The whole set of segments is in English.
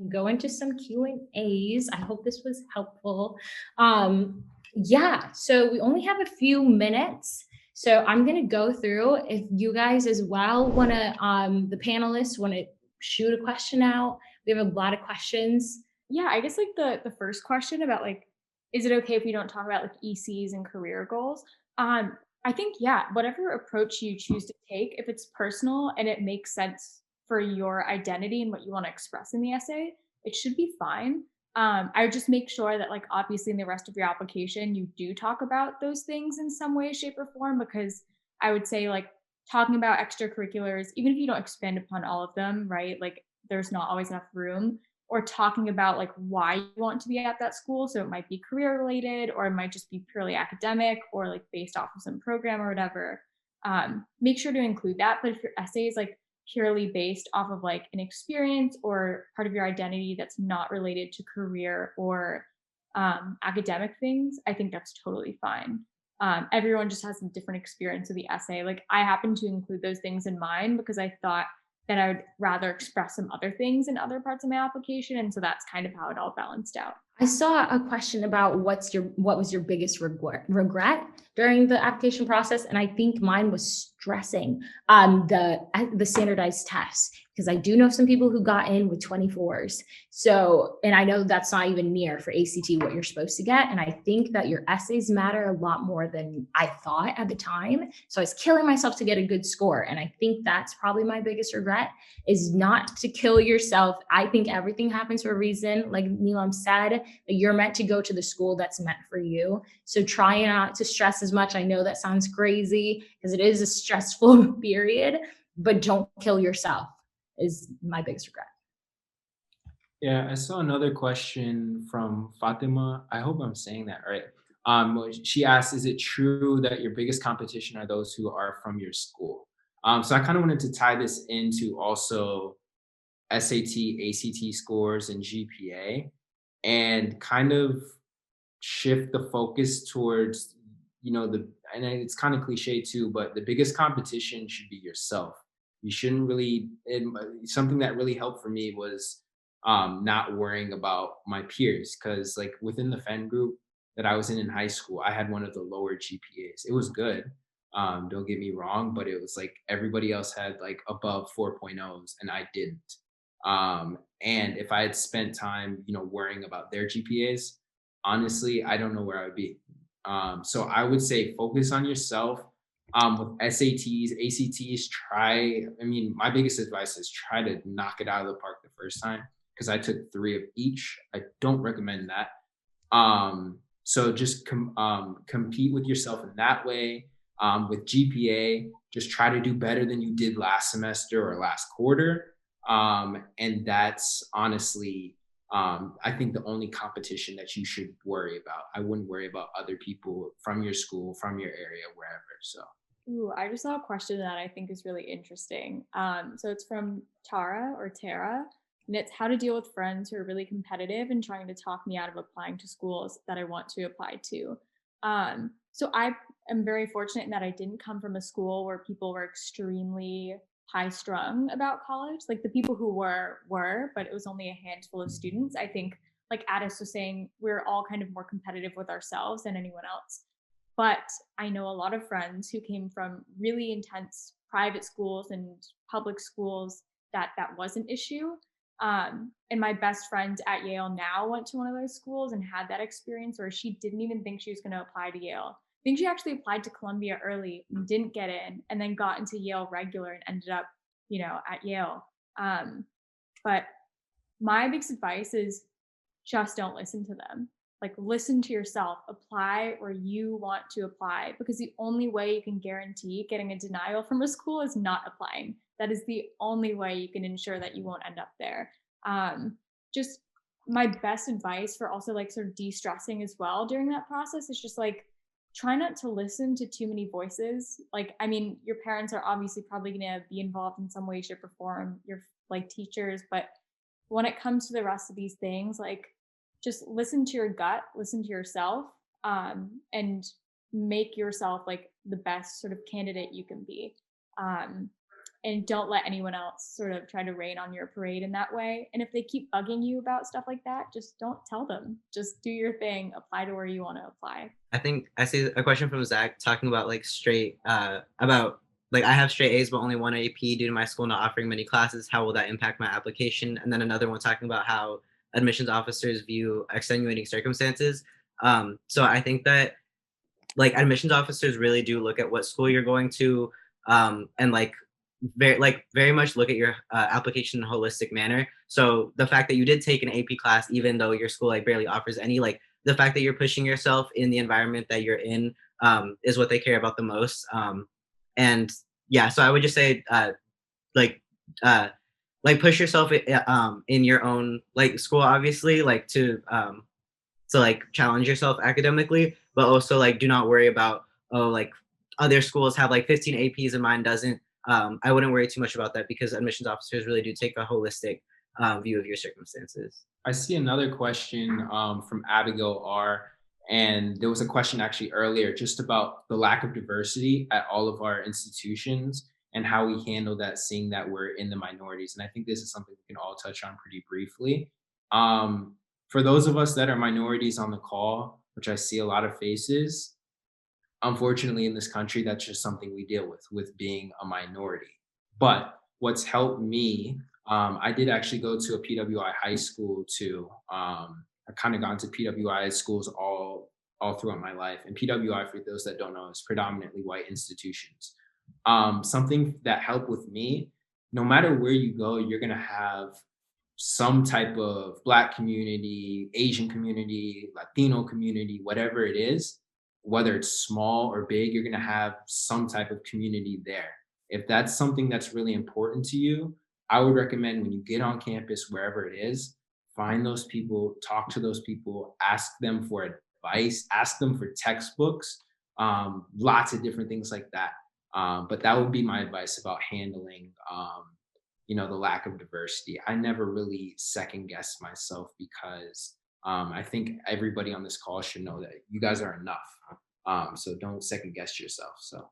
go into some Q&As. I hope this was helpful. Yeah, so we only have a few minutes. So I'm gonna go through. If you guys as well wanna, the panelists wanna shoot a question out. We have a lot of questions. Yeah, I guess like the first question about like, is it okay if we don't talk about like ECs and career goals? I think yeah, whatever approach you choose to take, if it's personal and it makes sense for your identity and what you want to express in the essay, it should be fine. I would just make sure that like obviously in the rest of your application you do talk about those things in some way, shape, or form, because I would say like talking about extracurriculars, even if you don't expand upon all of them, right? Like there's not always enough room, or talking about like why you want to be at that school. So it might be career related, or it might just be purely academic, or like based off of some program or whatever. Make sure to include that. But if your essay is like purely based off of like an experience or part of your identity that's not related to career or academic things, I think that's totally fine. Everyone just has a different experience with the essay. Like I happen to include those things in mine because I thought that I would rather express some other things in other parts of my application. And so that's kind of how it all balanced out. I saw a question about what was your biggest regret during the application process, and I think mine was stressing the standardized tests, because I do know some people who got in with 24s. So, and I know that's not even near for ACT what you're supposed to get, and I think that your essays matter a lot more than I thought at the time. So I was killing myself to get a good score, and I think that's probably my biggest regret, is not to kill yourself. I think everything happens for a reason. Like Neelam said, that you're meant to go to the school that's meant for you. So try not to stress as much. I know that sounds crazy because it is a stressful period, but don't kill yourself is my biggest regret. Yeah, I saw another question from Fatima. I hope I'm saying that right. She asked, "Is it true that your biggest competition are those who are from your school?" So I kind of wanted to tie this into also SAT, ACT scores, and GPA, and kind of shift the focus towards, the, and it's kind of cliche too, but the biggest competition should be yourself. You shouldn't really, something that really helped for me was not worrying about my peers, because like within the Fenn group that I was in high school, I had one of the lower GPAs. It was good, don't get me wrong, but it was like everybody else had like above 4.0s and I didn't. And if I had spent time, worrying about their GPAs, honestly, I don't know where I would be. So I would say focus on yourself. With SATs, ACTs, my biggest advice is try to knock it out of the park the first time, because I took 3 of each. I don't recommend that. So just compete with yourself in that way. With GPA, just try to do better than you did last semester or last quarter. And that's honestly, I think the only competition that you should worry about. I wouldn't worry about other people from your school, from your area, wherever. So. Ooh, I just saw a question that I think is really interesting. So it's from Tara, and it's how to deal with friends who are really competitive and trying to talk me out of applying to schools that I want to apply to. So I am very fortunate in that I didn't come from a school where people were extremely high strung about college. Like the people who were, but it was only a handful of students. I think, like Addis was saying, we're all kind of more competitive with ourselves than anyone else. But I know a lot of friends who came from really intense private schools and public schools that was an issue. And my best friend at Yale now went to one of those schools and had that experience where she didn't even think she was going to apply to Yale. I think she actually applied to Columbia early and didn't get in, and then got into Yale regular and ended up, at Yale. But my biggest advice is just don't listen to them. Like listen to yourself, apply where you want to apply, because the only way you can guarantee getting a denial from a school is not applying. That is the only way you can ensure that you won't end up there. Just my best advice for also like sort of de-stressing as well during that process is just like try not to listen to too many voices. Like, I mean, your parents are obviously probably going to be involved in some way, shape, or form, your like teachers, but when it comes to the rest of these things, like just listen to your gut, listen to yourself, and make yourself like the best sort of candidate you can be. and don't let anyone else sort of try to rain on your parade in that way. And if they keep bugging you about stuff like that, just don't tell them. Just do your thing, apply to where you want to apply. I think I see a question from Zach talking about like straight about like I have straight A's but only one AP due to my school not offering many classes. How will that impact my application? And then another one talking about how admissions officers view extenuating circumstances. So I think that like admissions officers really do look at what school you're going to, and very much look at your application in a holistic manner. So the fact that you did take an AP class, even though your school like barely offers any, like the fact that you're pushing yourself in the environment that you're in, is what they care about the most. And yeah, so I would just say like push yourself in your own like school, obviously, like to like challenge yourself academically, but also like do not worry about, oh, like other schools have like 15 APs and mine doesn't. I wouldn't worry too much about that because admissions officers really do take a holistic view of your circumstances. I see another question from Abigail R. And there was a question actually earlier just about the lack of diversity at all of our institutions and how we handle that, seeing that we're in the minorities. And I think this is something we can all touch on pretty briefly. For those of us that are minorities on the call, which I see a lot of faces, unfortunately in this country, that's just something we deal with being a minority. But what's helped me, I did actually go to a PWI high school too. I've kind of gone to PWI schools all throughout my life. And PWI, for those that don't know, is predominantly white institutions. Something that helped with me, no matter where you go, you're gonna have some type of Black community, Asian community, Latino community, whatever it is, whether it's small or big, you're gonna have some type of community there. If that's something that's really important to you, I would recommend when you get on campus, wherever it is, find those people, talk to those people, ask them for advice, ask them for textbooks, lots of different things like that. But that would be my advice about handling the lack of diversity. I never really second guess myself because I think everybody on this call should know that you guys are enough. So don't second guess yourself. So.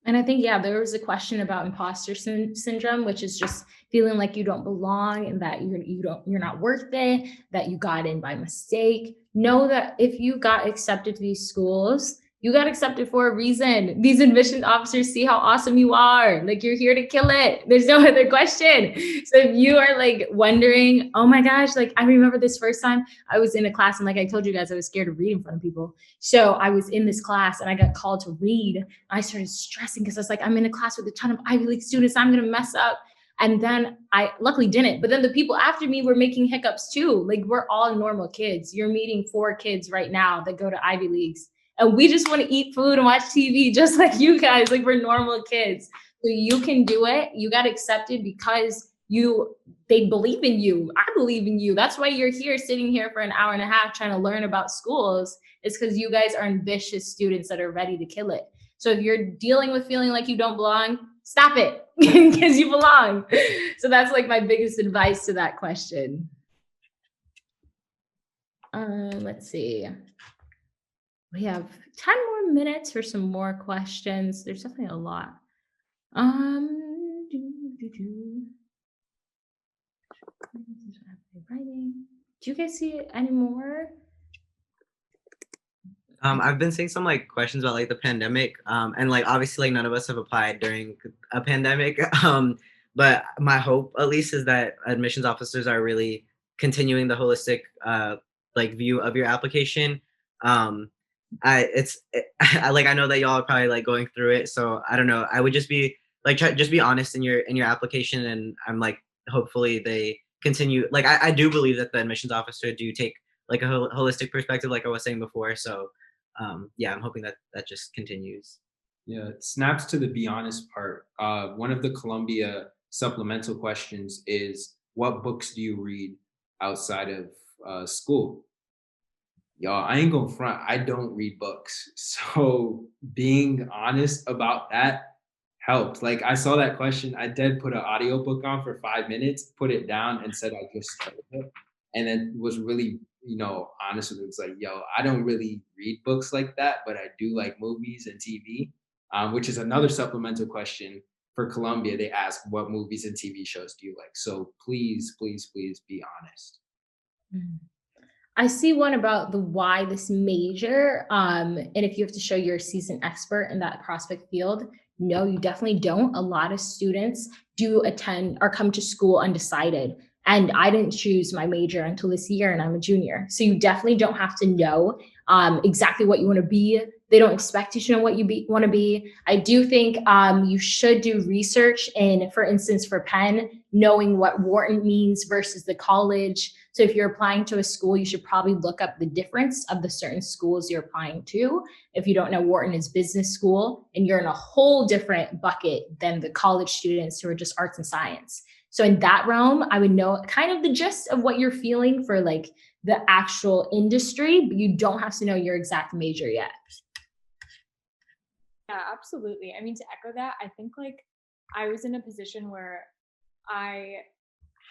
And I think, yeah, there was a question about imposter syndrome, which is just feeling like you don't belong and that you're not worth it, that you got in by mistake. Know that if you got accepted to these schools, you got accepted for a reason. These admissions officers see how awesome you are. Like, you're here to kill it. There's no other question. So if you are like wondering, oh my gosh, like I remember this first time I was in a class and like I told you guys, I was scared to read in front of people. So I was in this class and I got called to read. I started stressing because I was like, I'm in a class with a ton of Ivy League students. I'm going to mess up. And then I luckily didn't. But then the people after me were making hiccups too. Like, we're all normal kids. You're meeting 4 kids right now that go to Ivy Leagues. And we just want to eat food and watch TV just like you guys. Like, we're normal kids. So you can do it. You got accepted because they believe in you. I believe in you. That's why you're here, sitting here for an hour and a half trying to learn about schools. It's because you guys are ambitious students that are ready to kill it. So if you're dealing with feeling like you don't belong, stop it, because you belong. So that's like my biggest advice to that question. Let's see. We have 10 more minutes for some more questions. There's definitely a lot. Do you guys see any more? I've been seeing some like questions about like the pandemic, and like obviously like none of us have applied during a pandemic. But my hope, at least, is that admissions officers are really continuing the holistic like view of your application. I know that y'all are probably like going through it, so I don't know. I would just be like, just be honest in your application, and I'm like, hopefully they continue. Like, I do believe that the admissions officer do take like a holistic perspective, like I was saying before. So yeah, I'm hoping that just continues. Yeah, snaps to the be honest part. One of the Columbia supplemental questions is, what books do you read outside of school? Y'all, I ain't gonna front, I don't read books. So being honest about that helped. Like, I saw that question, I did put an audiobook on for 5 minutes, put it down and said I just started it. And then was really, honest with it. It's like, yo, I don't really read books like that, but I do like movies and TV, which is another supplemental question. for Columbia, they ask what movies and TV shows do you like? So please, please, please be honest. I see one about the why this major, and if you have to show you're a seasoned expert in that prospect field. No, you definitely don't. A lot of students do attend or come to school undecided. And I didn't choose my major until this year, and I'm a junior. So you definitely don't have to know exactly what you want to be. They don't expect you to know what you want to be. I do think you should do research in, for instance, for Penn, knowing what Wharton means versus the college. So if you're applying to a school, you should probably look up the difference of the certain schools you're applying to. If you don't know, Wharton is business school, and you're in a whole different bucket than the college students who are just arts and science. So in that realm, I would know kind of the gist of what you're feeling for like the actual industry, but you don't have to know your exact major yet. Yeah, absolutely. I mean, to echo that, I think like I was in a position where I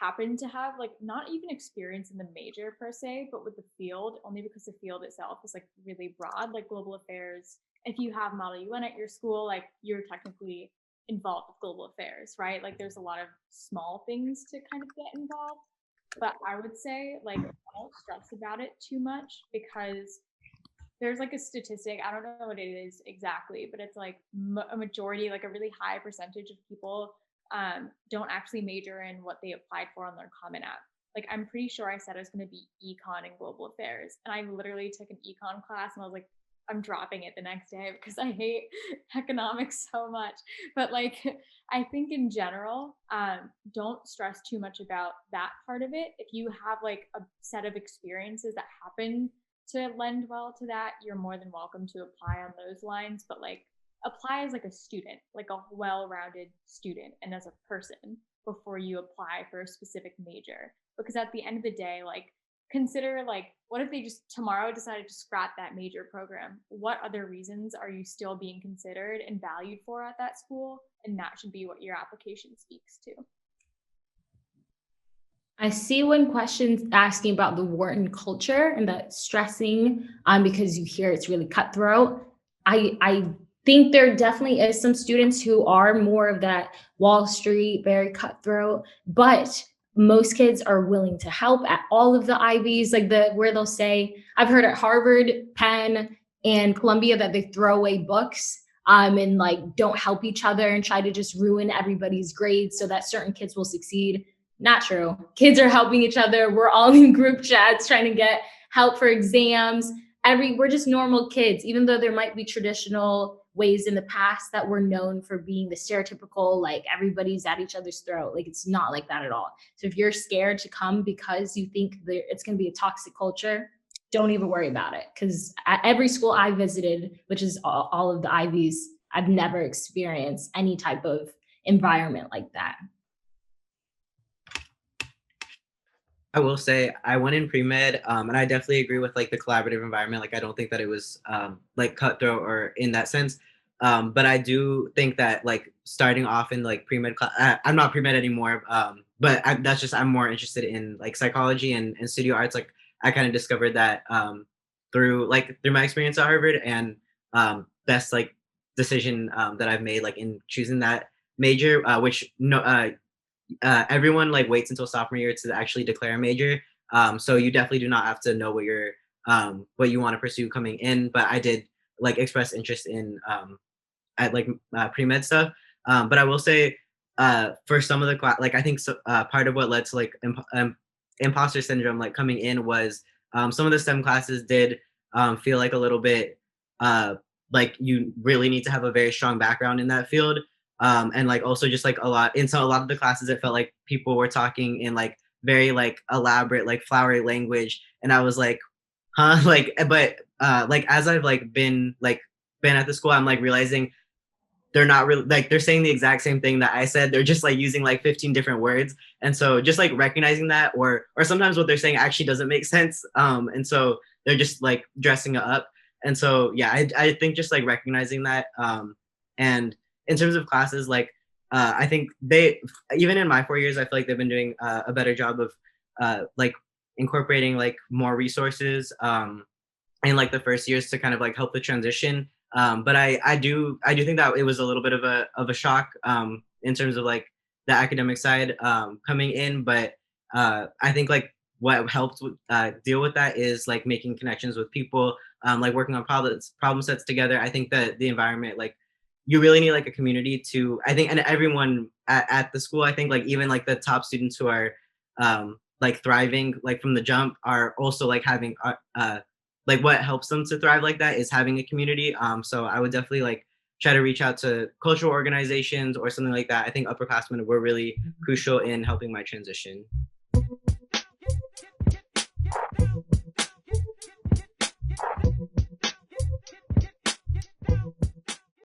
happened to have like not even experience in the major per se, but with the field, only because the field itself is like really broad, like global affairs. If you have Model UN at your school, like you're technically involved with global affairs, right? Like there's a lot of small things to kind of get involved. But I would say like don't stress about it too much, because there's like a statistic, I don't know what it is exactly, but it's like a majority, like a really high percentage of people don't actually major in what they applied for on their Common App. Like I'm pretty sure I said I was going to be econ and global affairs, and I literally took an econ class and I was like, I'm dropping it the next day because I hate economics so much. But like, I think in general, don't stress too much about that part of it. If you have like a set of experiences that happen to lend well to that, you're more than welcome to apply on those lines. But like, apply as like a student, like a well-rounded student and as a person before you apply for a specific major. Because at the end of the day, like, consider like, what if they just tomorrow decided to scrap that major program? What other reasons are you still being considered and valued for at that school? And that should be what your application speaks to. I see one question asking about the Wharton culture and that stressing because you hear it's really cutthroat. I think there definitely is some students who are more of that Wall Street, very cutthroat, but most kids are willing to help at all of the Ivies, like where they'll say, I've heard at Harvard, Penn, and Columbia that they throw away books and like don't help each other and try to just ruin everybody's grades so that certain kids will succeed. Not true. Kids are helping each other. We're all in group chats trying to get help for exams. We're just normal kids, even though there might be traditional ways in the past that we're known for being the stereotypical, like everybody's at each other's throat. Like it's not like that at all. So if you're scared to come because you think it's going to be a toxic culture, don't even worry about it. Because at every school I visited, which is all of the Ivies, I've never experienced any type of environment like that. I will say I went in pre-med and I definitely agree with like the collaborative environment. Like I don't think that it was like cutthroat or in that sense. But I do think that like starting off in like pre-med class, I'm not pre-med anymore, but that's just, I'm more interested in like psychology and studio arts. Like I kind of discovered that through my experience at Harvard, and best like decision that I've made like in choosing that major, which everyone like waits until sophomore year to actually declare a major. So you definitely do not have to know what you're what you want to pursue coming in. But I did like express interest in at like pre-med stuff. But I will say for some of the class, like I think part of what led to like imposter syndrome like coming in was some of the STEM classes did feel like a little bit like you really need to have a very strong background in that field. And like also just like a lot of the classes, it felt like people were talking in like very like elaborate, like flowery language. And I was like, huh? Like, but like as I've like been at the school, I'm like realizing they're not really like, they're saying the exact same thing that I said. They're just like using like 15 different words. And so just like recognizing that, or sometimes what they're saying actually doesn't make sense. And so they're just like dressing it up. And so, yeah, I think just like recognizing that, and in terms of classes, like I think they, even in my 4 years, I feel like they've been doing a better job of like incorporating like more resources in like the first years to kind of like help the transition. But I do think that it was a little bit of a shock in terms of like the academic side coming in, but I think like what helped deal with that is like making connections with people, like working on problem sets together. I think that the environment, like you really need like a community to, I think, and everyone at the school, I think like even like the top students who are like thriving like from the jump are also like having like what helps them to thrive like that is having a community. So I would definitely like try to reach out to cultural organizations or something like that. I think upperclassmen were really crucial in helping my transition.